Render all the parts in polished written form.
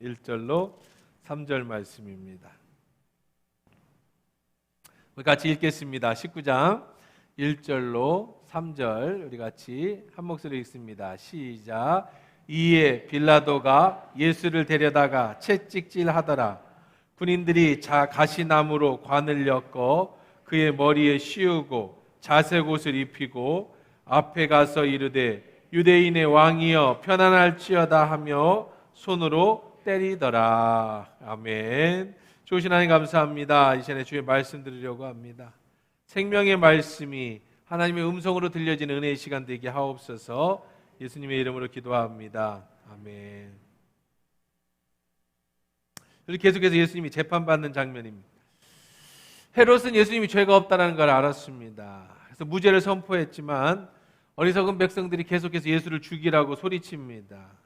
1절로 3절 말씀입니다. 우리 같이 읽겠습니다. 19장 1절로 3절 우리 같이 한 목소리 읽습니다. 시작. 이에 빌라도가 예수를 데려다가 채찍질하더라. 군인들이 가시나무로 관을 엮어 그의 머리에 씌우고 자색 옷을 입히고 앞에 가서 이르되 유대인의 왕이여 편안할지어다 하며 손으로 때리더라. 아멘. 좋으신 하나님 감사합니다. 이 시간에 주의 말씀 드리려고 합니다. 생명의 말씀이 하나님의 음성으로 들려지는 은혜의 시간 되게 하옵소서. 예수님의 이름으로 기도합니다. 아멘. 우리 계속해서 예수님이 재판받는 장면입니다. 헤롯은 예수님이 죄가 없다는 걸 알았습니다. 그래서 무죄를 선포했지만 어리석은 백성들이 계속해서 예수를 죽이라고 소리칩니다.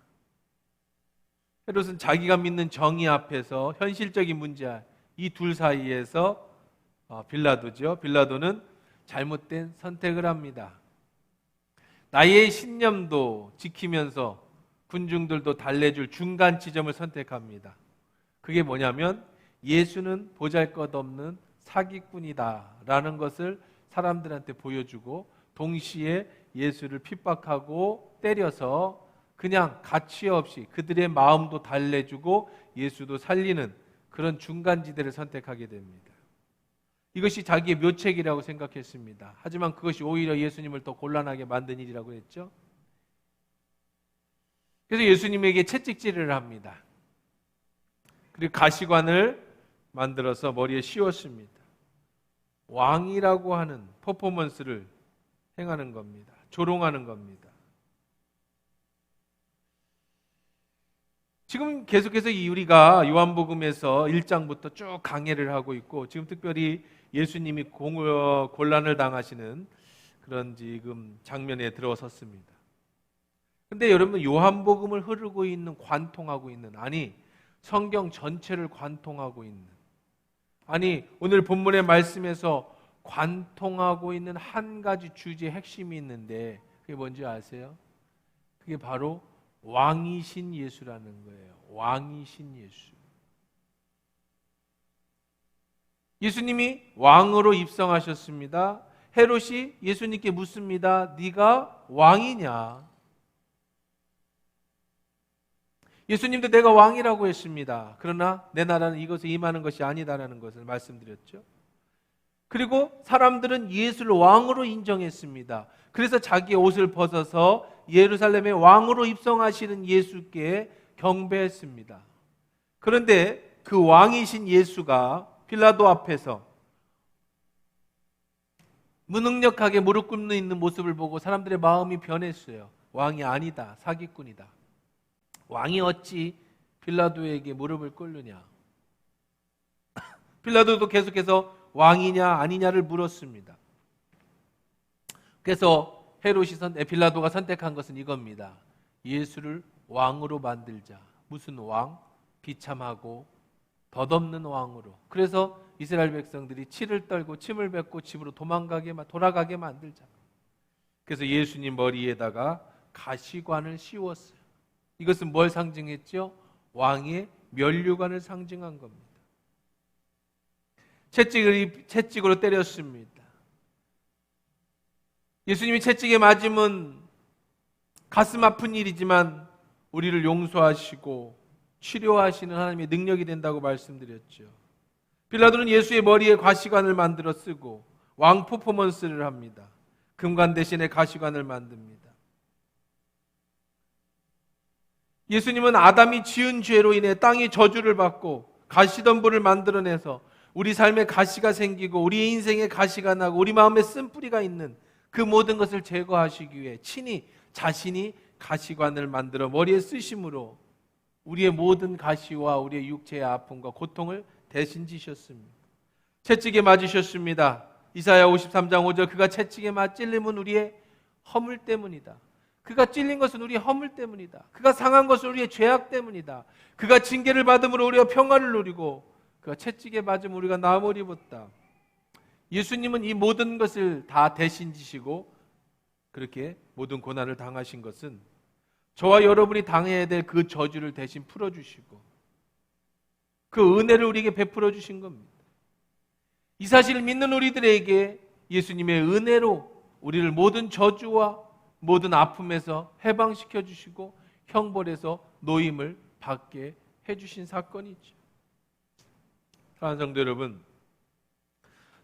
헤롯은 자기가 믿는 정의 앞에서 현실적인 문제, 이 둘 사이에서 빌라도는 잘못된 선택을 합니다. 나의 신념도 지키면서 군중들도 달래줄 중간 지점을 선택합니다. 그게 뭐냐면 예수는 보잘것없는 사기꾼이다라는 것을 사람들한테 보여주고 동시에 예수를 핍박하고 때려서 그냥 가치 없이 그들의 마음도 달래주고 예수도 살리는 그런 중간지대를 선택하게 됩니다. 이것이 자기의 묘책이라고 생각했습니다. 하지만 그것이 오히려 예수님을 더 곤란하게 만든 일이라고 했죠. 그래서 예수님에게 채찍질을 합니다. 그리고 가시관을 만들어서 머리에 씌웠습니다. 왕이라고 하는 퍼포먼스를 행하는 겁니다. 조롱하는 겁니다. 지금 계속해서 우리가 요한복음에서 1장부터 쭉 강해를 하고 있고 지금 특별히 예수님이 곤란을 당하시는 그런 지금 장면에 들어섰습니다. 근데 여러분 요한복음을 흐르고 있는 관통하고 있는 성경 전체를 관통하고 있는 오늘 본문의 말씀에서 관통하고 있는 한 가지 주제의 핵심이 있는데 그게 뭔지 아세요? 그게 바로 왕이신 예수라는 거예요. 왕이신 예수. 예수님이 왕으로 입성하셨습니다. 헤롯이 예수님께 묻습니다. 네가 왕이냐? 예수님도 내가 왕이라고 했습니다. 그러나 내 나라는 이것에 임하는 것이 아니다라는 것을 말씀드렸죠. 그리고 사람들은 예수를 왕으로 인정했습니다. 그래서 자기의 옷을 벗어서 예루살렘의 왕으로 입성하시는 예수께 경배했습니다. 그런데 그 왕이신 예수가 빌라도 앞에서 무능력하게 무릎 꿇는 있는 모습을 보고 사람들의 마음이 변했어요. 왕이 아니다. 사기꾼이다. 왕이 어찌 빌라도에게 무릎을 꿇느냐. 빌라도도 계속해서 왕이냐 아니냐를 물었습니다. 그래서 빌라도가 선택한 것은 이겁니다. 예수를 왕으로 만들자. 무슨 왕? 비참하고 덧없는 왕으로. 그래서 이스라엘 백성들이 치를 떨고 침을 뱉고 집으로 돌아가게 만들자. 그래서 예수님 머리에다가 가시관을 씌웠어요. 이것은 뭘 상징했죠? 왕의 면류관을 상징한 겁니다. 채찍으로 때렸습니다. 예수님이 채찍에 맞으면 가슴 아픈 일이지만 우리를 용서하시고 치료하시는 하나님의 능력이 된다고 말씀드렸죠. 빌라도는 예수의 머리에 가시관을 만들어 쓰고 왕 퍼포먼스를 합니다. 금관 대신에 가시관을 만듭니다. 예수님은 아담이 지은 죄로 인해 땅이 저주를 받고 가시덤불을 만들어내서 우리 삶에 가시가 생기고 우리의 인생에 가시가 나고 우리 마음에 쓴뿌리가 있는 그 모든 것을 제거하시기 위해 친히 자신이 가시관을 만들어 머리에 쓰심으로 우리의 모든 가시와 우리의 육체의 아픔과 고통을 대신 지셨습니다. 채찍에 맞으셨습니다. 이사야 53장 5절 그가 채찍에 찔림은 우리의 허물 때문이다. 그가 찔린 것은 우리의 허물 때문이다. 그가 상한 것은 우리의 죄악 때문이다. 그가 징계를 받음으로 우리가 평화를 누리고 그가 채찍에 맞으면 우리가 나음을 입었다. 예수님은 이 모든 것을 다 대신 지시고 그렇게 모든 고난을 당하신 것은 저와 여러분이 당해야 될 그 저주를 대신 풀어주시고 그 은혜를 우리에게 베풀어 주신 겁니다. 이 사실을 믿는 우리들에게 예수님의 은혜로 우리를 모든 저주와 모든 아픔에서 해방시켜 주시고 형벌에서 노임을 받게 해주신 사건이죠. 사랑하는 성도 여러분,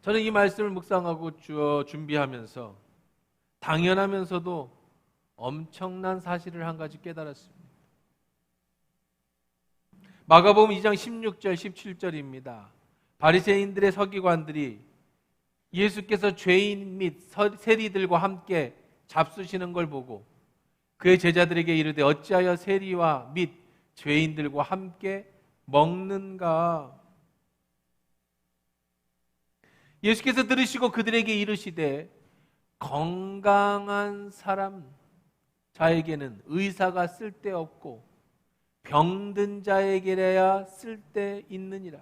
저는 이 말씀을 묵상하고 준비하면서 당연하면서도 엄청난 사실을 한 가지 깨달았습니다. 마가복음 2장 16절 17절입니다. 바리새인들의 서기관들이 예수께서 죄인 및 세리들과 함께 잡수시는 걸 보고 그의 제자들에게 이르되 어찌하여 세리와 및 죄인들과 함께 먹는가? 예수께서 들으시고 그들에게 이르시되 건강한 사람 자에게는 의사가 쓸데없고 병든 자에게라야 쓸데있느니라.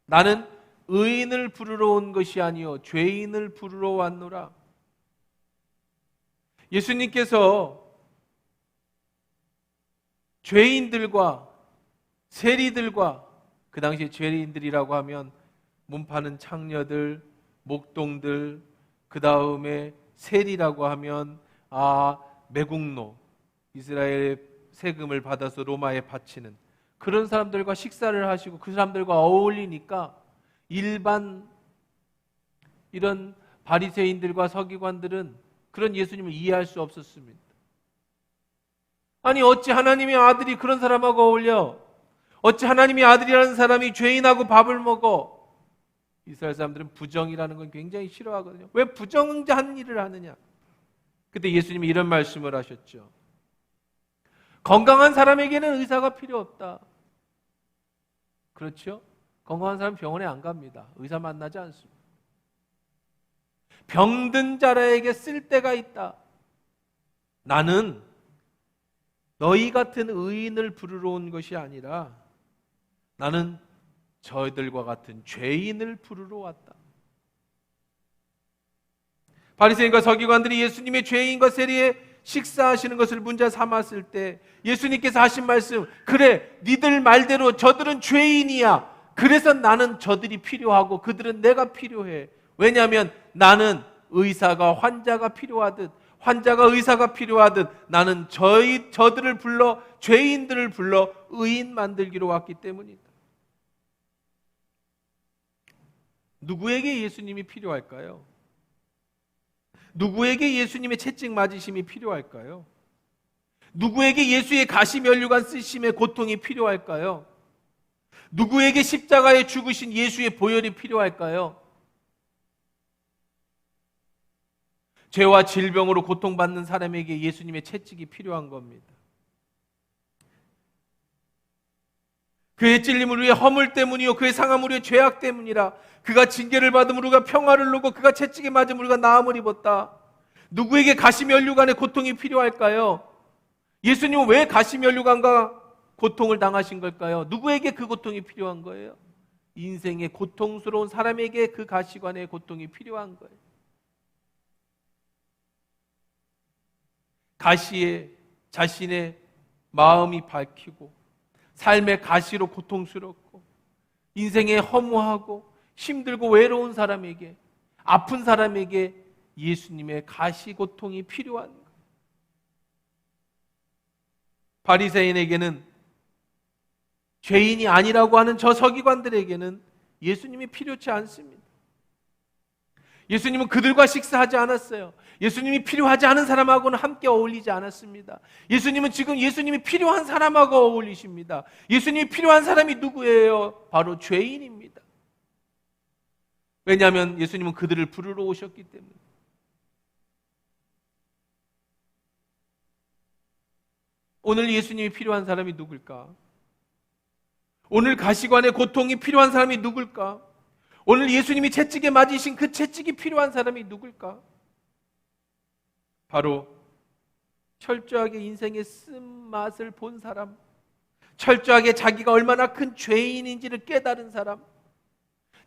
나는 의인을 부르러 온 것이 아니요 죄인을 부르러 왔노라. 예수님께서 죄인들과 세리들과, 그 당시에 죄인들이라고 하면 문 파는 창녀들, 목동들, 그 다음에 세리라고 하면 매국노, 이스라엘 세금을 받아서 로마에 바치는 그런 사람들과 식사를 하시고 그 사람들과 어울리니까 일반 이런 바리새인들과 서기관들은 그런 예수님을 이해할 수 없었습니다. 아니 어찌 하나님의 아들이 그런 사람하고 어울려? 어찌 하나님의 아들이라는 사람이 죄인하고 밥을 먹어? 이스라엘 사람들은 부정이라는 건 굉장히 싫어하거든요. 왜 부정한 일을 하느냐? 그때 예수님이 이런 말씀을 하셨죠. 건강한 사람에게는 의사가 필요 없다. 그렇죠? 건강한 사람 병원에 안 갑니다. 의사 만나지 않습니다. 병든 자라에게 쓸데가 있다. 나는 너희 같은 의인을 부르러 온 것이 아니라 나는 저희들과 같은 죄인을 부르러 왔다. 바리새인과 서기관들이 예수님의 죄인과 세리의 식사하시는 것을 문제 삼았을 때 예수님께서 하신 말씀, 그래 니들 말대로 저들은 죄인이야. 그래서 나는 저들이 필요하고 그들은 내가 필요해. 왜냐하면 나는 의사가 환자가 필요하듯 환자가 의사가 필요하듯 나는 저들을 불러 죄인들을 불러 의인 만들기로 왔기 때문이다. 누구에게 예수님이 필요할까요? 누구에게 예수님의 채찍 맞으심이 필요할까요? 누구에게 예수의 가시면류관 쓰심의 고통이 필요할까요? 누구에게 십자가에 죽으신 예수의 보혈이 필요할까요? 죄와 질병으로 고통받는 사람에게 예수님의 채찍이 필요한 겁니다. 그의 찔림을 위해 허물 때문이요 그의 상함을 위해 죄악 때문이라. 그가 징계를 받음으로 우리가 평화를 누고 그가 채찍에 맞음으로 우리가 나음을 입었다. 누구에게 가시면류관의 고통이 필요할까요? 예수님은 왜 가시면류관과 고통을 당하신 걸까요? 누구에게 그 고통이 필요한 거예요? 인생의 고통스러운 사람에게 그 가시관의 고통이 필요한 거예요. 가시에 자신의 마음이 밝히고 삶의 가시로 고통스럽고 인생에 허무하고 힘들고 외로운 사람에게, 아픈 사람에게 예수님의 가시 고통이 필요한 거예요. 바리새인에게는, 죄인이 아니라고 하는 저 서기관들에게는 예수님이 필요치 않습니다. 예수님은 그들과 식사하지 않았어요. 예수님이 필요하지 않은 사람하고는 함께 어울리지 않았습니다. 예수님은 지금 예수님이 필요한 사람하고 어울리십니다. 예수님이 필요한 사람이 누구예요? 바로 죄인입니다. 왜냐하면 예수님은 그들을 부르러 오셨기 때문에. 오늘 예수님이 필요한 사람이 누굴까? 오늘 가시관의 고통이 필요한 사람이 누굴까? 오늘 예수님이 채찍에 맞으신 그 채찍이 필요한 사람이 누굴까? 바로 철저하게 인생의 쓴맛을 본 사람, 철저하게 자기가 얼마나 큰 죄인인지를 깨달은 사람,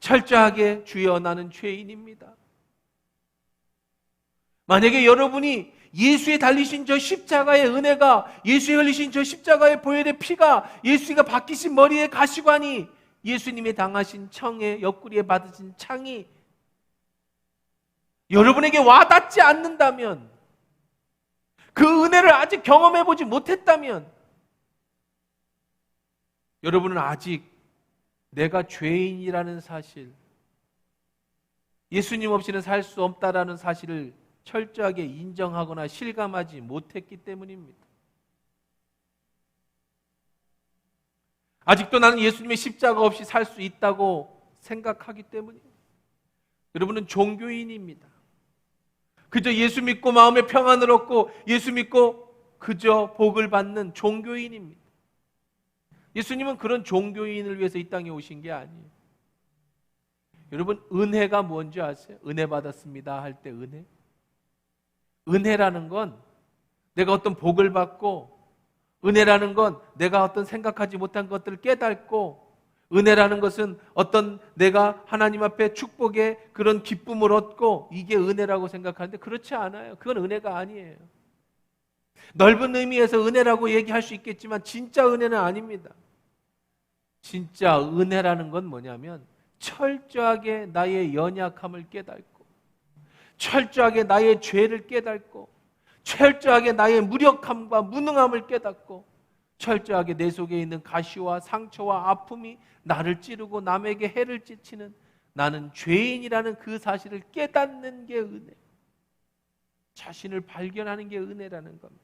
철저하게 주여 나는 죄인입니다. 만약에 여러분이 예수의 달리신 저 십자가의 은혜가, 예수의 흘리신 저 십자가의 보혈의 피가, 예수가 박히신 머리의 가시관이 예수님이 당하신 청에 옆구리에 받으신 창이 여러분에게 와닿지 않는다면, 그 은혜를 아직 경험해보지 못했다면, 여러분은 아직 내가 죄인이라는 사실, 예수님 없이는 살 수 없다라는 사실을 철저하게 인정하거나 실감하지 못했기 때문입니다. 아직도 나는 예수님의 십자가 없이 살 수 있다고 생각하기 때문입니다. 여러분은 종교인입니다. 그저 예수 믿고 마음의 평안을 얻고 예수 믿고 그저 복을 받는 종교인입니다. 예수님은 그런 종교인을 위해서 이 땅에 오신 게 아니에요. 여러분, 은혜가 뭔지 아세요? 은혜 받았습니다 할 때 은혜? 은혜라는 건 내가 어떤 복을 받고, 은혜라는 건 내가 어떤 생각하지 못한 것들을 깨닫고, 은혜라는 것은 어떤 내가 하나님 앞에 축복의 그런 기쁨을 얻고, 이게 은혜라고 생각하는데 그렇지 않아요. 그건 은혜가 아니에요. 넓은 의미에서 은혜라고 얘기할 수 있겠지만 진짜 은혜는 아닙니다. 진짜 은혜라는 건 뭐냐면 철저하게 나의 연약함을 깨닫고, 철저하게 나의 죄를 깨닫고, 철저하게 나의 무력함과 무능함을 깨닫고, 철저하게 내 속에 있는 가시와 상처와 아픔이 나를 찌르고 남에게 해를 끼치는 나는 죄인이라는 그 사실을 깨닫는 게 은혜, 자신을 발견하는 게 은혜라는 겁니다.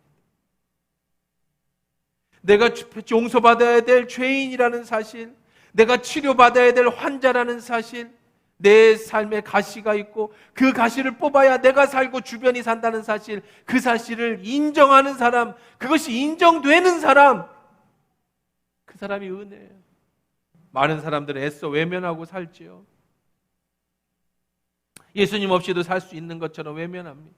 내가 용서받아야 될 죄인이라는 사실, 내가 치료받아야 될 환자라는 사실, 내 삶에 가시가 있고 그 가시를 뽑아야 내가 살고 주변이 산다는 사실, 그 사실을 인정하는 사람, 그것이 인정되는 사람, 그 사람이 은혜예요. 많은 사람들은 애써 외면하고 살지요. 예수님 없이도 살 수 있는 것처럼 외면합니다.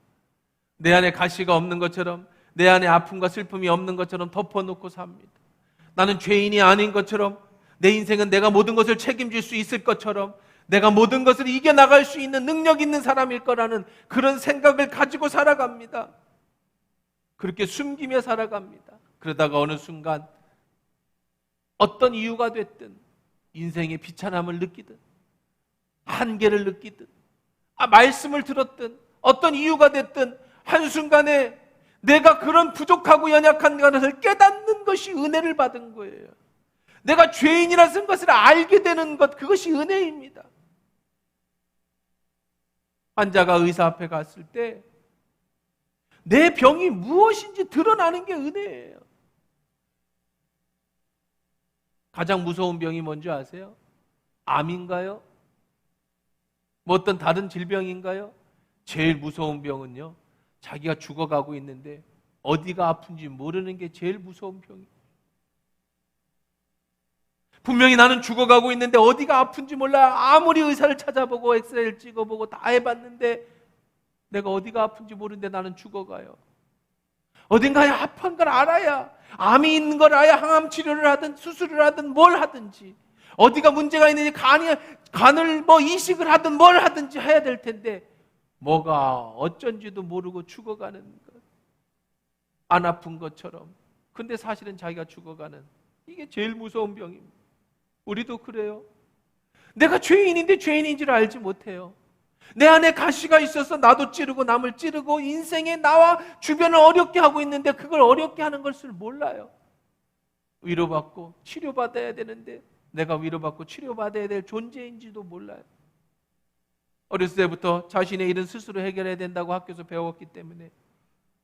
내 안에 가시가 없는 것처럼, 내 안에 아픔과 슬픔이 없는 것처럼 덮어놓고 삽니다. 나는 죄인이 아닌 것처럼, 내 인생은 내가 모든 것을 책임질 수 있을 것처럼, 내가 모든 것을 이겨나갈 수 있는 능력 있는 사람일 거라는 그런 생각을 가지고 살아갑니다. 그렇게 숨기며 살아갑니다. 그러다가 어느 순간 어떤 이유가 됐든, 인생의 비참함을 느끼든 한계를 느끼든 말씀을 들었든 어떤 이유가 됐든 한순간에 내가 그런 부족하고 연약한 것을 깨닫는 것이 은혜를 받은 거예요. 내가 죄인이라는 것을 알게 되는 것, 그것이 은혜입니다. 환자가 의사 앞에 갔을 때 내 병이 무엇인지 드러나는 게 은혜예요. 가장 무서운 병이 뭔지 아세요? 암인가요? 뭐 어떤 다른 질병인가요? 제일 무서운 병은요, 자기가 죽어가고 있는데 어디가 아픈지 모르는 게 제일 무서운 병이에요. 분명히 나는 죽어가고 있는데 어디가 아픈지 몰라. 아무리 의사를 찾아보고 엑스레이를 찍어보고 다 해봤는데 내가 어디가 아픈지 모르는데 나는 죽어가요. 어딘가에 아픈 걸 알아야, 암이 있는 걸 알아야 항암 치료를 하든 수술을 하든 뭘 하든지, 어디가 문제가 있는지 간을 뭐 이식을 하든 뭘 하든지 해야 될 텐데 뭐가 어쩐지도 모르고 죽어가는 것, 안 아픈 것처럼. 근데 사실은 자기가 죽어가는, 이게 제일 무서운 병입니다. 우리도 그래요. 내가 죄인인데 죄인인 줄 알지 못해요. 내 안에 가시가 있어서 나도 찌르고 남을 찌르고 인생에 나와 주변을 어렵게 하고 있는데 그걸 어렵게 하는 것을 몰라요. 위로받고 치료받아야 되는데 내가 위로받고 치료받아야 될 존재인지도 몰라요. 어렸을 때부터 자신의 일은 스스로 해결해야 된다고 학교에서 배웠기 때문에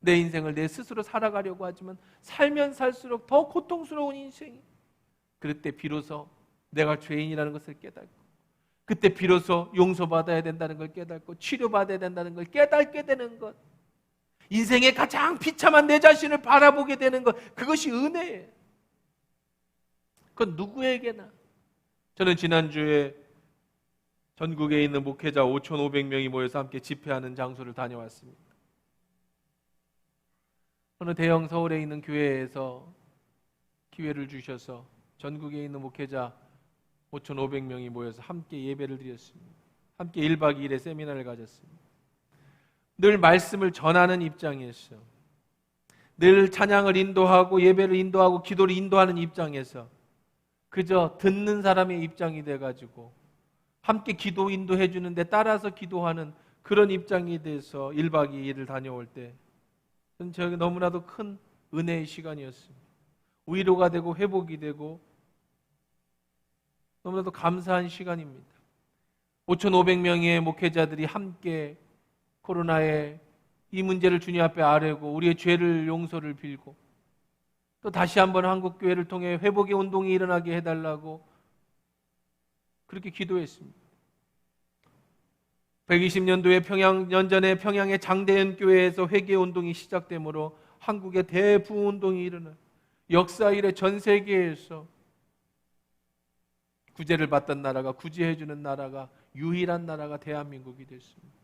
내 인생을 내 스스로 살아가려고 하지만 살면 살수록 더 고통스러운 인생이, 그럴 때 비로소 내가 죄인이라는 것을 깨닫고, 그때 비로소 용서받아야 된다는 걸 깨닫고 치료받아야 된다는 걸 깨닫게 되는 것, 인생의 가장 비참한 내 자신을 바라보게 되는 것, 그것이 은혜예요. 그건 누구에게나. 저는 지난주에 전국에 있는 목회자 5,500명이 모여서 함께 집회하는 장소를 다녀왔습니다. 어느 대형 서울에 있는 교회에서 기회를 주셔서 전국에 있는 목회자 5,500명이 모여서 함께 예배를 드렸습니다. 함께 1박 2일의 세미나를 가졌습니다. 늘 말씀을 전하는 입장에서, 늘 찬양을 인도하고 예배를 인도하고 기도를 인도하는 입장에서 그저 듣는 사람의 입장이 돼가지고 함께 기도 인도해 주는데 따라서 기도하는 그런 입장이 돼서 1박 2일을 다녀올 때 저에게 너무나도 큰 은혜의 시간이었습니다. 위로가 되고 회복이 되고 너무나도 감사한 시간입니다. 5,500명의 목회자들이 함께 코로나의 이 문제를 주님 앞에 아뢰고 우리의 죄를 용서를 빌고 또 다시 한번 한국교회를 통해 회복의 운동이 일어나게 해달라고 그렇게 기도했습니다. 120년도에 연전에 평양의 장대현 교회에서 회개 운동이 시작되므로 한국의 대부흥 운동이 일어나 역사 이래 전 세계에서 구제를 받던 나라가 구제해 주는 나라가 유일한 나라가 대한민국이 됐습니다.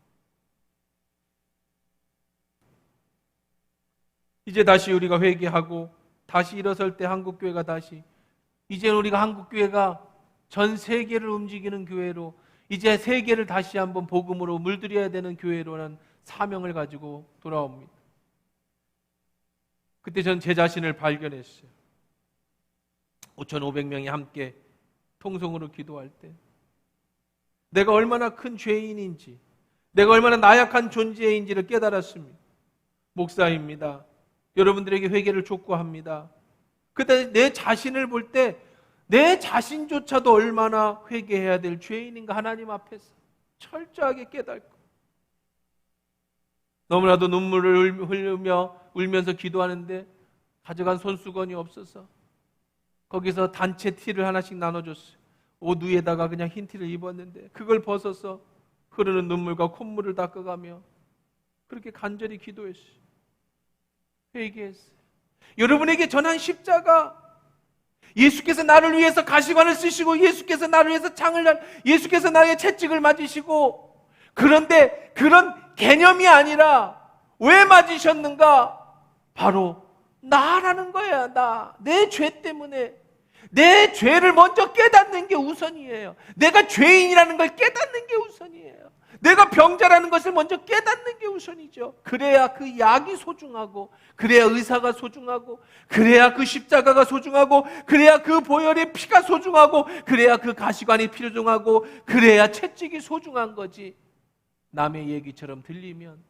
이제 다시 우리가 회개하고 다시 일어설 때 한국교회가 다시 이제 우리가 한국교회가 전 세계를 움직이는 교회로 이제 세계를 다시 한번 복음으로 물들여야 되는 교회로는 사명을 가지고 돌아옵니다. 그때 전 제 자신을 발견했어요. 5,500명이 함께 통성으로 기도할 때 내가 얼마나 큰 죄인인지 내가 얼마나 나약한 존재인지를 깨달았습니다. 목사입니다. 여러분들에게 회개를 촉구합니다. 그때 내 자신을 볼 때 내 자신조차도 얼마나 회개해야 될 죄인인가 하나님 앞에서 철저하게 깨닫고 너무나도 눈물을 흘리며 울면서 기도하는데 가져간 손수건이 없어서 거기서 단체 티를 하나씩 나눠줬어요. 옷 위에다가 그냥 흰 티를 입었는데 그걸 벗어서 흐르는 눈물과 콧물을 닦아가며 그렇게 간절히 기도했어요. 회개했어요. 여러분에게 전한 십자가 예수께서 나를 위해서 가시관을 쓰시고 예수께서 나를 위해서 예수께서 나의 채찍을 맞으시고 그런데 그런 개념이 아니라 왜 맞으셨는가? 바로 나라는 거야. 내 죄 때문에 내 죄를 먼저 깨닫는 게 우선이에요. 내가 죄인이라는 걸 깨닫는 게 우선이에요. 내가 병자라는 것을 먼저 깨닫는 게 우선이죠. 그래야 그 약이 소중하고 그래야 의사가 소중하고 그래야 그 십자가가 소중하고 그래야 그 보혈의 피가 소중하고 그래야 그 가시관이 필요하고 그래야 채찍이 소중한 거지. 남의 얘기처럼 들리면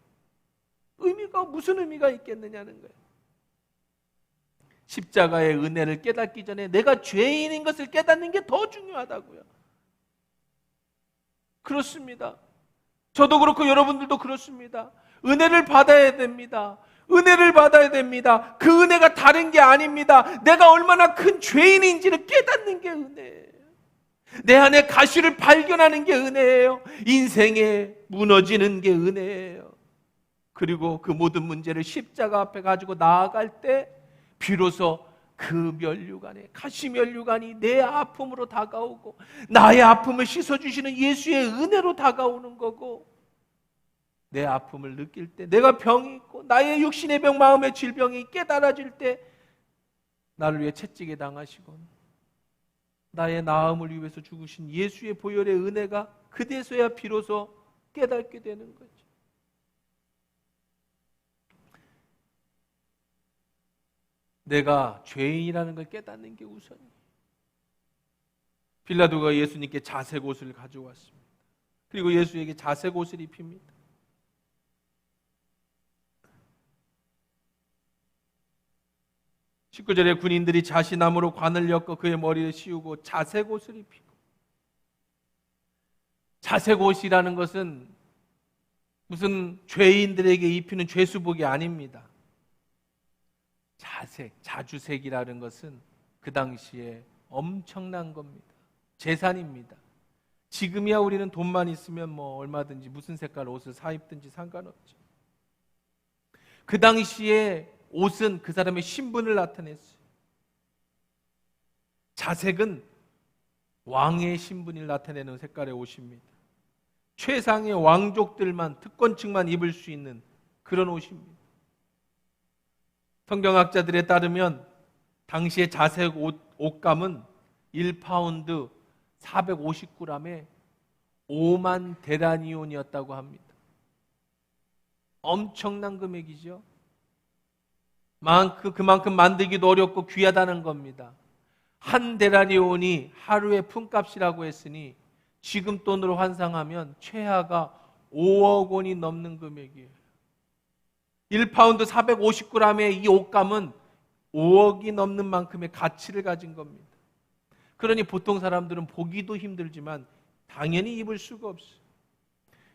무슨 의미가 있겠느냐는 거예요. 십자가의 은혜를 깨닫기 전에 내가 죄인인 것을 깨닫는 게 더 중요하다고요. 그렇습니다. 저도 그렇고 여러분들도 그렇습니다. 은혜를 받아야 됩니다. 은혜를 받아야 됩니다. 그 은혜가 다른 게 아닙니다. 내가 얼마나 큰 죄인인지를 깨닫는 게 은혜예요. 내 안에 가시를 발견하는 게 은혜예요. 인생에 무너지는 게 은혜예요. 그리고 그 모든 문제를 십자가 앞에 가지고 나아갈 때 비로소 그 면류관에 가시 면류관이 내 아픔으로 다가오고 나의 아픔을 씻어주시는 예수의 은혜로 다가오는 거고 내 아픔을 느낄 때 내가 병이 있고 나의 육신의 병 마음의 질병이 깨달아질 때 나를 위해 채찍에 당하시고 나의 나음을 위해서 죽으신 예수의 보혈의 은혜가 그때서야 비로소 깨닫게 되는 거죠. 내가 죄인이라는 걸 깨닫는 게 우선이에요. 빌라도가 예수님께 자색 옷을 가져왔습니다. 그리고 예수에게 자색 옷을 입힙니다. (19절에) 군인들이 자시나무로 관을 엮어 그의 머리를 씌우고 자색 옷을 입히고, 자색 옷이라는 것은 무슨 죄인들에게 입히는 죄수복이 아닙니다. 자주색이라는 것은 그 당시에 엄청난 겁니다. 재산입니다. 지금이야 우리는 돈만 있으면 얼마든지 무슨 색깔 옷을 사 입든지 상관없죠. 그 당시에 옷은 그 사람의 신분을 나타냈어요. 자색은 왕의 신분을 나타내는 색깔의 옷입니다. 최상의 왕족들만, 특권층만 입을 수 있는 그런 옷입니다. 성경학자들에 따르면 당시의 자색 옷감은 1파운드 450g에 5만 데나리온이었다고 합니다. 엄청난 금액이죠. 그만큼 만들기도 어렵고 귀하다는 겁니다. 한 데나리온이 하루의 품값이라고 했으니 지금 돈으로 환산하면 최하가 5억 원이 넘는 금액이에요. 1파운드 450g의 이 옷감은 5억이 넘는 만큼의 가치를 가진 겁니다. 그러니 보통 사람들은 보기도 힘들지만 당연히 입을 수가 없어요.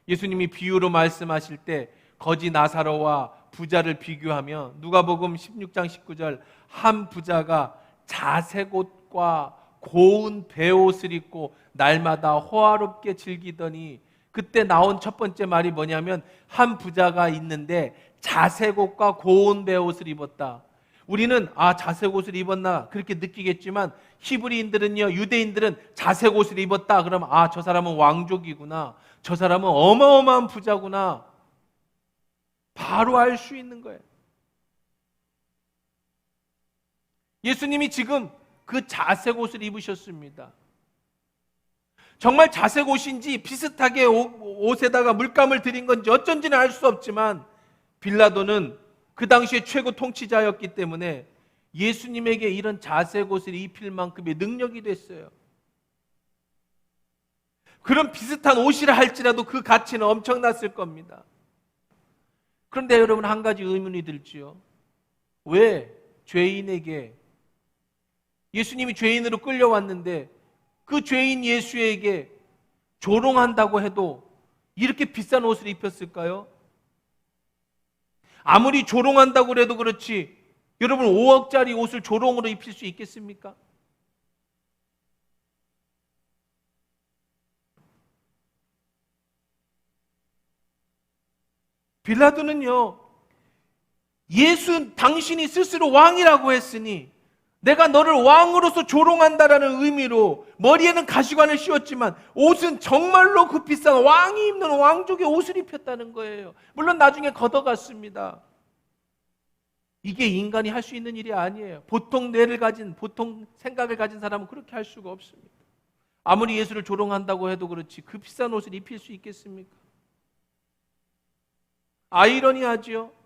예수님이 비유로 말씀하실 때 거지 나사로와 부자를 비교하며 누가복음 16장 19절 한 부자가 자색 옷과 고운 베옷을 입고 날마다 호화롭게 즐기더니 그때 나온 첫 번째 말이 뭐냐면 한 부자가 있는데 자색 옷과 고운 베옷을 입었다. 우리는 자색 옷을 입었나 그렇게 느끼겠지만 히브리인들은요, 유대인들은 자색 옷을 입었다 그러면 저 사람은 왕족이구나, 저 사람은 어마어마한 부자구나 바로 알 수 있는 거예요. 예수님이 지금 그 자색 옷을 입으셨습니다. 정말 자색 옷인지 비슷하게 옷에다가 물감을 들인 건지 어쩐지는 알 수 없지만 빌라도는 그 당시에 최고 통치자였기 때문에 예수님에게 이런 자색 옷을 입힐 만큼의 능력이 됐어요. 그런 비슷한 옷이라 할지라도 그 가치는 엄청났을 겁니다. 그런데 여러분 한 가지 의문이 들지요. 왜 죄인에게 예수님이 죄인으로 끌려왔는데 그 죄인 예수에게 조롱한다고 해도 이렇게 비싼 옷을 입혔을까요? 아무리 조롱한다고 해도 그렇지 여러분 5억짜리 옷을 조롱으로 입힐 수 있겠습니까? 빌라도는요, 예수 당신이 스스로 왕이라고 했으니 내가 너를 왕으로서 조롱한다라는 의미로 머리에는 가시관을 씌웠지만 옷은 정말로 그 비싼 왕이 입는 왕족의 옷을 입혔다는 거예요. 물론 나중에 걷어갔습니다. 이게 인간이 할 수 있는 일이 아니에요. 보통 생각을 가진 사람은 그렇게 할 수가 없습니다. 아무리 예수를 조롱한다고 해도 그렇지 그 비싼 옷을 입힐 수 있겠습니까? 아이러니하지요.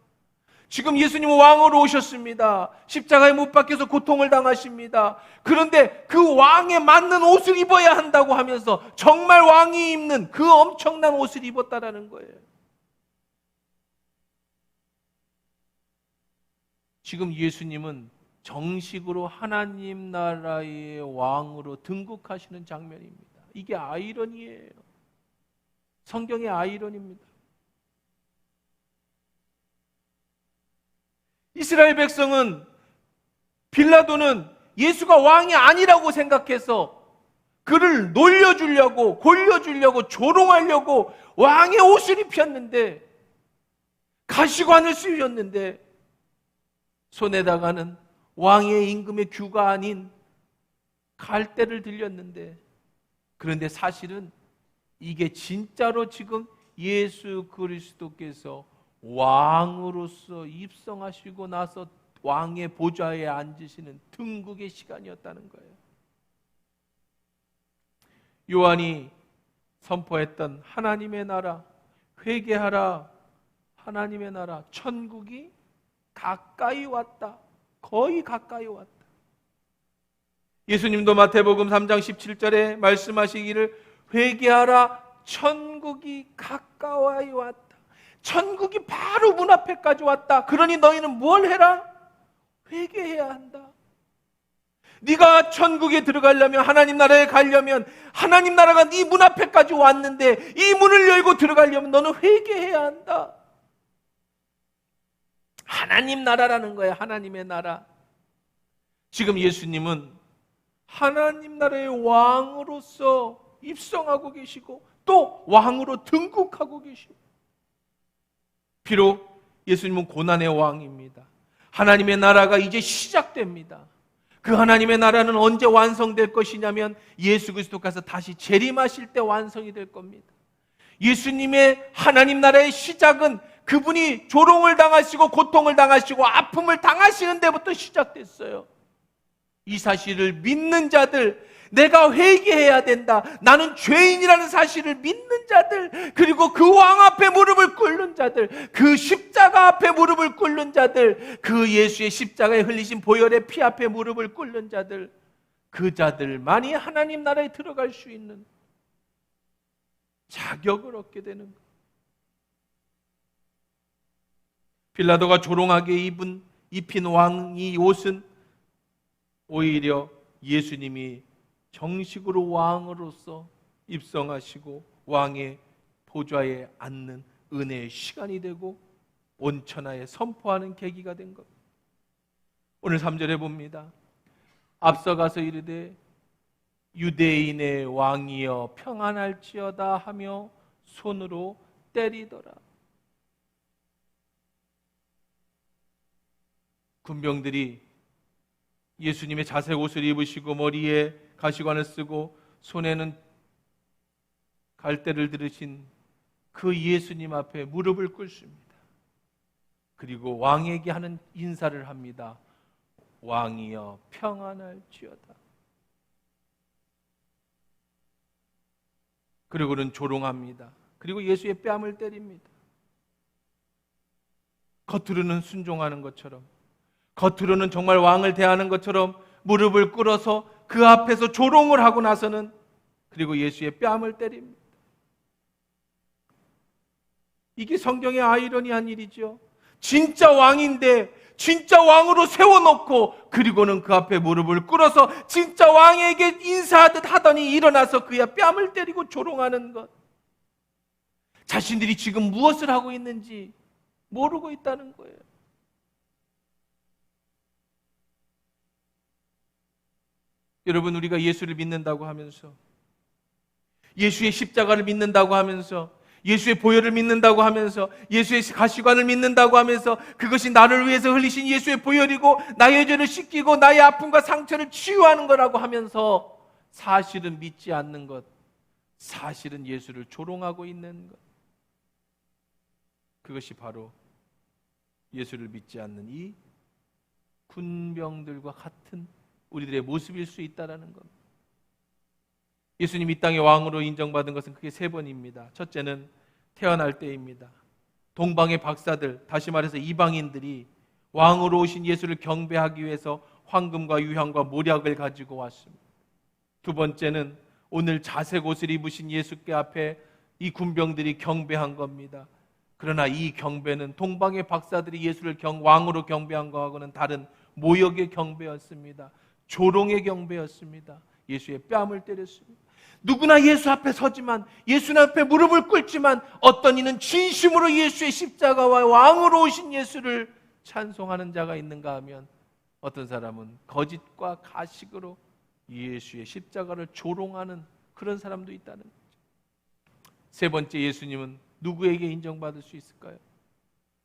지금 예수님은 왕으로 오셨습니다. 십자가에 못 박혀서 고통을 당하십니다. 그런데 그 왕에 맞는 옷을 입어야 한다고 하면서 정말 왕이 입는 그 엄청난 옷을 입었다라는 거예요. 지금 예수님은 정식으로 하나님 나라의 왕으로 등극하시는 장면입니다. 이게 아이러니예요. 성경의 아이러니입니다. 이스라엘 백성은 빌라도는 예수가 왕이 아니라고 생각해서 그를 놀려주려고 골려주려고 조롱하려고 왕의 옷을 입혔는데 가시관을 씌우셨는데 손에다가는 왕의 임금의 규가 아닌 갈대를 들렸는데 그런데 사실은 이게 진짜로 지금 예수 그리스도께서 왕으로서 입성하시고 나서 왕의 보좌에 앉으시는 등극의 시간이었다는 거예요. 요한이 선포했던 하나님의 나라, 회개하라, 하나님의 나라, 천국이 가까이 왔다. 거의 가까이 왔다. 예수님도 마태복음 3장 17절에 말씀하시기를 회개하라, 천국이 가까이 왔다. 천국이 바로 문 앞에까지 왔다. 그러니 너희는 뭘 해라? 회개해야 한다. 네가 천국에 들어가려면, 하나님 나라에 가려면 하나님 나라가 네 문 앞에까지 왔는데 이 문을 열고 들어가려면 너는 회개해야 한다. 하나님 나라라는 거예요. 하나님의 나라. 지금 예수님은 하나님 나라의 왕으로서 입성하고 계시고 또 왕으로 등극하고 계시고, 비록 예수님은 고난의 왕입니다. 하나님의 나라가 이제 시작됩니다. 그 하나님의 나라는 언제 완성될 것이냐면 예수 그리스도께서 다시 재림하실 때 완성이 될 겁니다. 예수님의 하나님 나라의 시작은 그분이 조롱을 당하시고 고통을 당하시고 아픔을 당하시는 데부터 시작됐어요. 이 사실을 믿는 자들, 내가 회개해야 된다, 나는 죄인이라는 사실을 믿는 자들, 그리고 그 왕 앞에 무릎을 꿇는 자들, 그 십자가 앞에 무릎을 꿇는 자들, 그 예수의 십자가에 흘리신 보혈의 피 앞에 무릎을 꿇는 자들, 그 자들만이 하나님 나라에 들어갈 수 있는 자격을 얻게 되는 것. 빌라도가 조롱하게 입힌 왕이 옷은 오히려 예수님이 정식으로 왕으로서 입성하시고 왕의 보좌에 앉는 은혜의 시간이 되고 온천하에 선포하는 계기가 된 것. 오늘 3절에 봅니다. 앞서가서 이르되 유대인의 왕이여 평안할지어다 하며 손으로 때리더라. 군병들이 예수님의 자색 옷을 입으시고 머리에 가시관을 쓰고 손에는 갈대를 들으신 그 예수님 앞에 무릎을 꿇습니다. 그리고 왕에게 하는 인사를 합니다. 왕이여 평안할지어다. 그리고는 조롱합니다. 그리고 예수의 뺨을 때립니다. 겉으로는 순종하는 것처럼, 겉으로는 정말 왕을 대하는 것처럼 무릎을 꿇어서 그 앞에서 조롱을 하고 나서는 그리고 예수의 뺨을 때립니다. 이게 성경의 아이러니한 일이죠. 진짜 왕인데 진짜 왕으로 세워놓고 그리고는 그 앞에 무릎을 꿇어서 진짜 왕에게 인사하듯 하더니 일어나서 그의 뺨을 때리고 조롱하는 것. 자신들이 지금 무엇을 하고 있는지 모르고 있다는 거예요. 여러분, 우리가 예수를 믿는다고 하면서, 예수의 십자가를 믿는다고 하면서, 예수의 보혈을 믿는다고 하면서, 예수의 가시관을 믿는다고 하면서, 그것이 나를 위해서 흘리신 예수의 보혈이고 나의 죄를 씻기고 나의 아픔과 상처를 치유하는 거라고 하면서 사실은 믿지 않는 것, 사실은 예수를 조롱하고 있는 것, 그것이 바로 예수를 믿지 않는 이 군병들과 같은 우리들의 모습일 수 있다는 것. 예수님 이 땅의 왕으로 인정받은 것은 크게 3번입니다. 첫째는 태어날 때입니다. 동방의 박사들, 다시 말해서 이방인들이 왕으로 오신 예수를 경배하기 위해서 황금과 유향과 모략을 가지고 왔습니다. 두 번째는 오늘 자색 옷을 입으신 예수께 앞에 이 군병들이 경배한 겁니다. 그러나 이 경배는 동방의 박사들이 예수를 왕으로 경배한 것하고는 다른 모욕의 경배였습니다. 조롱의 경배였습니다. 예수의 뺨을 때렸습니다. 누구나 예수 앞에 서지만, 예수 앞에 무릎을 꿇지만, 어떤 이는 진심으로 예수의 십자가와 왕으로 오신 예수를 찬송하는 자가 있는가 하면, 어떤 사람은 거짓과 가식으로 예수의 십자가를 조롱하는 그런 사람도 있다는 거죠. 세 번째, 예수님은 누구에게 인정받을 수 있을까요?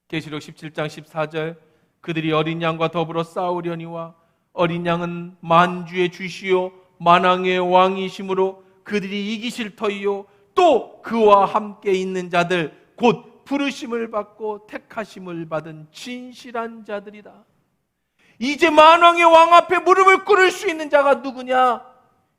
계시록 17장 14절, 그들이 어린 양과 더불어 싸우려니와 어린 양은 만주의 주시요 만왕의 왕이심으로 그들이 이기실 터이요 또 그와 함께 있는 자들 곧 부르심을 받고 택하심을 받은 진실한 자들이다. 이제 만왕의 왕 앞에 무릎을 꿇을 수 있는 자가 누구냐?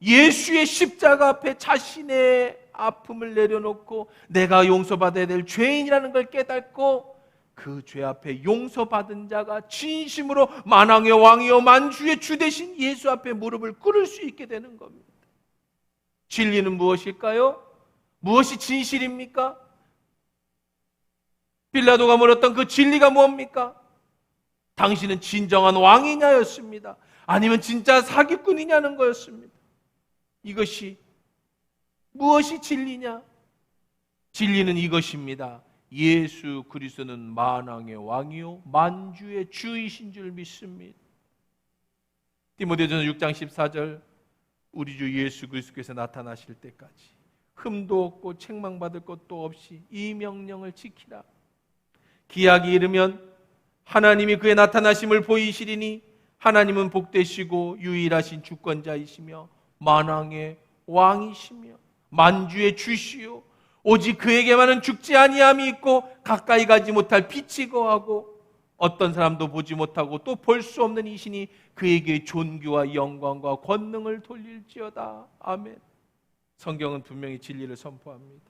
예수의 십자가 앞에 자신의 아픔을 내려놓고 내가 용서받아야 될 죄인이라는 걸 깨닫고 그 죄 앞에 용서받은 자가 진심으로 만왕의 왕이요 만주의 주 되신 예수 앞에 무릎을 꿇을 수 있게 되는 겁니다. 진리는 무엇일까요? 무엇이 진실입니까? 빌라도가 물었던 그 진리가 뭡니까? 당신은 진정한 왕이냐였습니다. 아니면 진짜 사기꾼이냐는 거였습니다. 이것이 무엇이 진리냐? 진리는 이것입니다. 예수 그리스도는 만왕의 왕이요 만주의 주이신 줄 믿습니다. 디모데전서 6장 14절, 우리 주 예수 그리스도께서 나타나실 때까지 흠도 없고 책망받을 것도 없이 이 명령을 지키라. 기약이 이르면 하나님이 그의 나타나심을 보이시리니 하나님은 복되시고 유일하신 주권자이시며 만왕의 왕이시며 만주의 주시요 오직 그에게만은 죽지 아니함이 있고 가까이 가지 못할 빛이 거하고 어떤 사람도 보지 못하고 또 볼 수 없는 이신이 그에게 존귀와 영광과 권능을 돌릴지어다. 아멘. 성경은 분명히 진리를 선포합니다.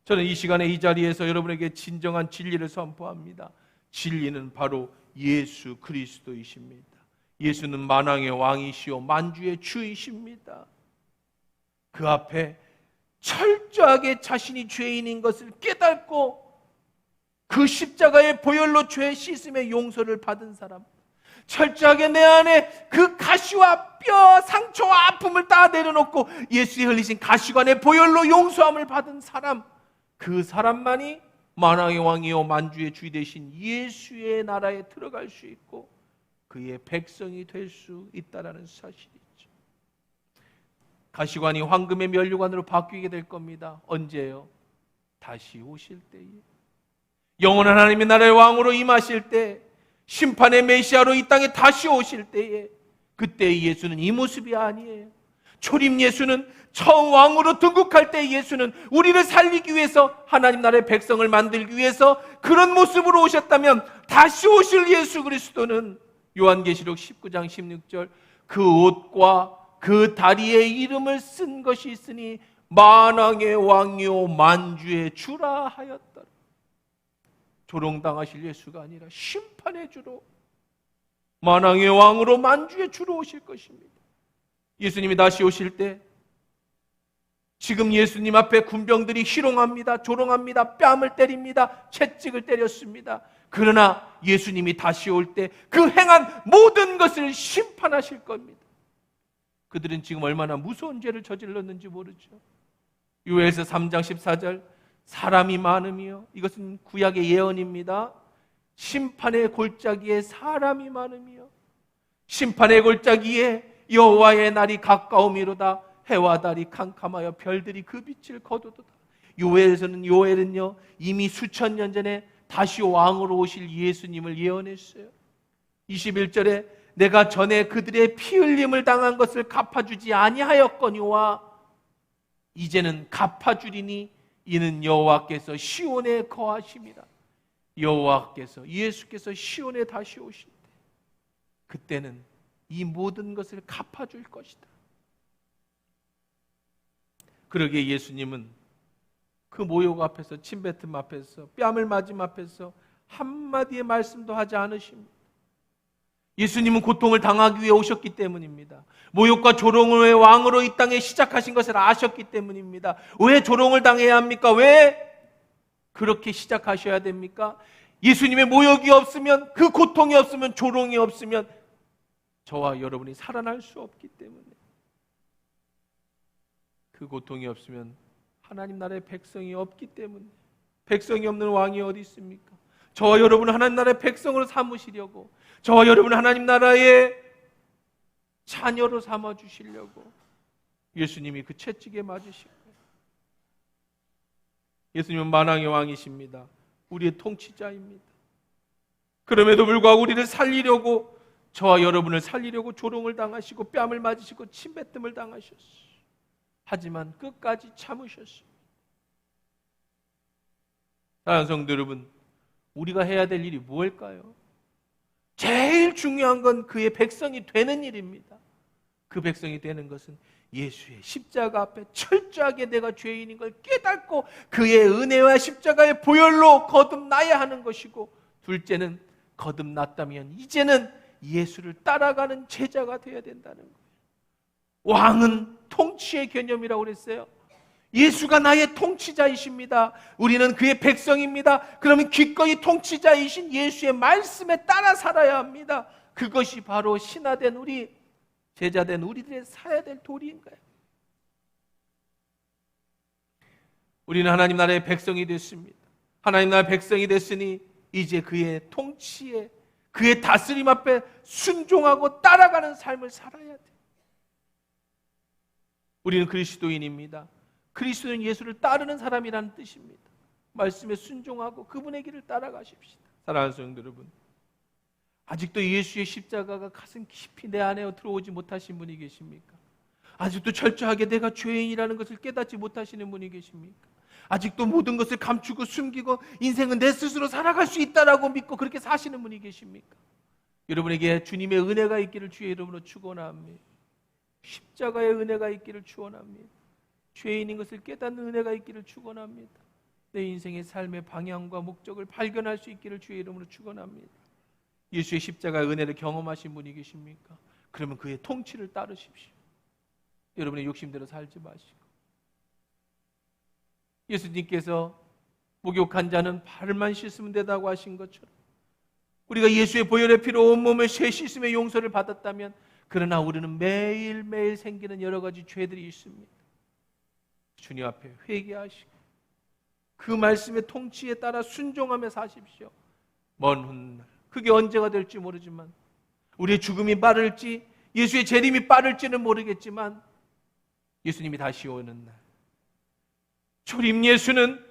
저는 이 시간에 이 자리에서 여러분에게 진정한 진리를 선포합니다. 진리는 바로 예수 그리스도이십니다. 예수는 만왕의 왕이시오 만주의 주이십니다. 그 앞에 철저하게 자신이 죄인인 것을 깨닫고 그 십자가의 보혈로 죄 씻음의 용서를 받은 사람, 철저하게 내 안에 그 가시와 뼈, 상처와 아픔을 다 내려놓고 예수의 흘리신 가시관의 보혈로 용서함을 받은 사람, 그 사람만이 만왕의 왕이요 만주의 주 되신 예수의 나라에 들어갈 수 있고 그의 백성이 될 수 있다는 사실이죠. 가시관이 황금의 면류관으로 바뀌게 될 겁니다. 언제요? 다시 오실 때에. 영원한 하나님의 나라의 왕으로 임하실 때, 심판의 메시아로 이 땅에 다시 오실 때에, 그때 예수는 이 모습이 아니에요. 초림 예수는 처음 왕으로 등극할 때 예수는 우리를 살리기 위해서, 하나님 나라의 백성을 만들기 위해서 그런 모습으로 오셨다면, 다시 오실 예수 그리스도는 요한계시록 19장 16절 그 옷과 그 다리에 이름을 쓴 것이 있으니 만왕의 왕이요 만주의 주라 하였더라. 조롱당하실 예수가 아니라 심판의 주로, 만왕의 왕으로 만주의 주로 오실 것입니다. 예수님이 다시 오실 때 지금 예수님 앞에 군병들이 희롱합니다. 조롱합니다. 뺨을 때립니다. 채찍을 때렸습니다. 그러나 예수님이 다시 올 때 그 행한 모든 것을 심판하실 겁니다. 그들은 지금 얼마나 무서운 죄를 저질렀는지 모르죠. 요엘서 3장 14절 사람이 많음이요, 이것은 구약의 예언입니다. 심판의 골짜기에 사람이 많음이요, 심판의 골짜기에 여호와의 날이 가까움이로다. 해와 달이 캄캄하여 별들이 그 빛을 거두도다. 요엘은요 이미 수천 년 전에 다시 왕으로 오실 예수님을 예언했어요. 21절에 내가 전에 그들의 피 흘림을 당한 것을 갚아주지 아니하였거니와 이제는 갚아주리니 이는 여호와께서 시온에 거하심이라. 여호와께서, 예수께서 시온에 다시 오실 때 그때는 이 모든 것을 갚아줄 것이다. 그러기에 예수님은 그 모욕 앞에서, 침뱉음 앞에서, 뺨을 맞음 앞에서 한마디의 말씀도 하지 않으십니다. 예수님은 고통을 당하기 위해 오셨기 때문입니다. 모욕과 조롱의 왕으로 이 땅에 시작하신 것을 아셨기 때문입니다. 왜 조롱을 당해야 합니까? 왜 그렇게 시작하셔야 됩니까? 예수님의 모욕이 없으면, 그 고통이 없으면, 조롱이 없으면 저와 여러분이 살아날 수 없기 때문에, 그 고통이 없으면 하나님 나라의 백성이 없기 때문에, 백성이 없는 왕이 어디 있습니까? 저와 여러분을 하나님 나라의 백성으로 삼으시려고, 저와 여러분을 하나님 나라의 자녀로 삼아주시려고 예수님이 그 채찍에 맞으신 거예요. 예수님은 만왕의 왕이십니다. 우리의 통치자입니다. 그럼에도 불구하고 우리를 살리려고, 저와 여러분을 살리려고 조롱을 당하시고 뺨을 맞으시고 침뱉음을 당하셨어요. 하지만 끝까지 참으셨습니다. 사랑하는 성도 여러분, 우리가 해야 될 일이 무엇일까요? 제일 중요한 건 그의 백성이 되는 일입니다. 그 백성이 되는 것은 예수의 십자가 앞에 철저하게 내가 죄인인 걸 깨닫고 그의 은혜와 십자가의 보혈로 거듭나야 하는 것이고, 둘째는 거듭났다면 이제는 예수를 따라가는 제자가 되어야 된다는 거예요. 왕은 통치의 개념이라고 그랬어요. 예수가 나의 통치자이십니다. 우리는 그의 백성입니다. 그러면 기꺼이 통치자이신 예수의 말씀에 따라 살아야 합니다. 그것이 바로 신하된 우리, 제자된 우리들의 살아야 될 도리인 거예요. 우리는 하나님 나라의 백성이 됐습니다. 하나님 나라의 백성이 됐으니 이제 그의 통치에, 그의 다스림 앞에 순종하고 따라가는 삶을 살아야 돼요. 우리는 그리스도인입니다. 그리스도는 예수를 따르는 사람이라는 뜻입니다. 말씀에 순종하고 그분의 길을 따라가십시다. 사랑하는 성도 여러분, 아직도 예수의 십자가가 가슴 깊이 내 안에 들어오지 못하신 분이 계십니까? 아직도 철저하게 내가 죄인이라는 것을 깨닫지 못하시는 분이 계십니까? 아직도 모든 것을 감추고 숨기고 인생은 내 스스로 살아갈 수 있다라고 믿고 그렇게 사시는 분이 계십니까? 여러분에게 주님의 은혜가 있기를 주의 이름으로 축원합니다. 십자가의 은혜가 있기를 축원합니다. 죄인인 것을 깨닫는 은혜가 있기를 축원합니다. 내 인생의 삶의 방향과 목적을 발견할 수 있기를 주의 이름으로 축원합니다. 예수의 십자가의 은혜를 경험하신 분이 계십니까? 그러면 그의 통치를 따르십시오. 여러분의 욕심대로 살지 마시고. 예수님께서 목욕한 자는 발만 씻으면 되다고 하신 것처럼 우리가 예수의 보혈의 피로 온몸을 쇠 씻음의 용서를 받았다면, 그러나 우리는 매일매일 생기는 여러 가지 죄들이 있습니다. 주님 앞에 회개하시고 그 말씀의 통치에 따라 순종하며 사십시오. 먼 훗날, 그게 언제가 될지 모르지만, 우리의 죽음이 빠를지 예수의 재림이 빠를지는 모르겠지만, 예수님이 다시 오는 날, 초림 예수는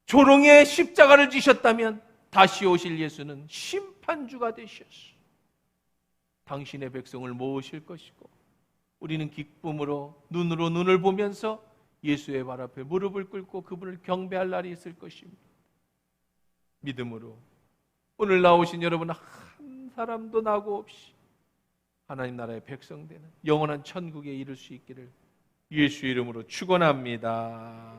조롱의 십자가를 지셨다면 다시 오실 예수는 심판주가 되셨어. 당신의 백성을 모으실 것이고, 우리는 기쁨으로 눈으로 눈을 보면서 예수의 발 앞에 무릎을 꿇고 그분을 경배할 날이 있을 것입니다. 믿음으로 오늘 나오신 여러분 한 사람도 나고 없이 하나님 나라의 백성 되는 영원한 천국에 이를 수 있기를 예수 이름으로 축원합니다.